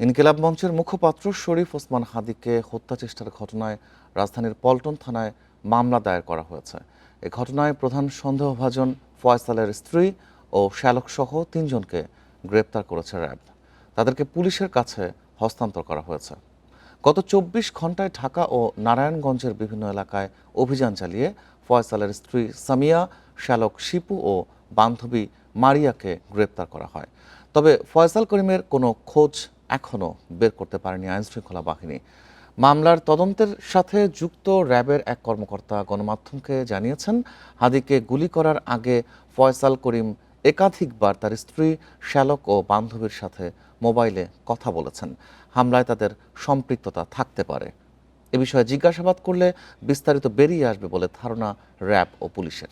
ইনকিলাব মঞ্চের মুখপাত্র শরীফ ওসমান হাদীকে হত্যা চেষ্টার ঘটনায় রাজধানীর পল্টন থানায় মামলা দায়ের করা হয়েছে। এ ঘটনায় প্রধান সন্দেহভাজন ফয়সালের স্ত্রী ও শ্যালকসহ ৩ জনকে গ্রেপ্তার করেছে র্যাব। তাদেরকে পুলিশের কাছে হস্তান্তর করা হয়েছে। গত ২৪ ঘণ্টায় ঢাকা ও নারায়ণগঞ্জের বিভিন্ন এলাকায় অভিযান চালিয়ে ফয়সালের স্ত্রী সামিয়া, শ্যালক শিপু ও বান্ধবী মারিয়াকে গ্রেপ্তার করা হয়। তবে ফয়সাল করিমের কোনো খোঁজ এখনও বের করতে পারেনি আইনশৃঙ্খলা বাহিনী। মামলার তদন্তের সাথে যুক্ত র্যাবের এক কর্মকর্তা গণমাধ্যমকে জানিয়েছেন, হাদীকে গুলি করার আগে ফয়সাল করিম একাধিকবার তার স্ত্রী, শ্যালক ও বান্ধবীর সাথে মোবাইলে কথা বলেছেন। হামলায় তাদের সম্পৃক্ততা থাকতে পারে। এ বিষয়ে জিজ্ঞাসাবাদ করলে বিস্তারিত বেরিয়ে আসবে বলে ধারণা র্যাব ও পুলিশের।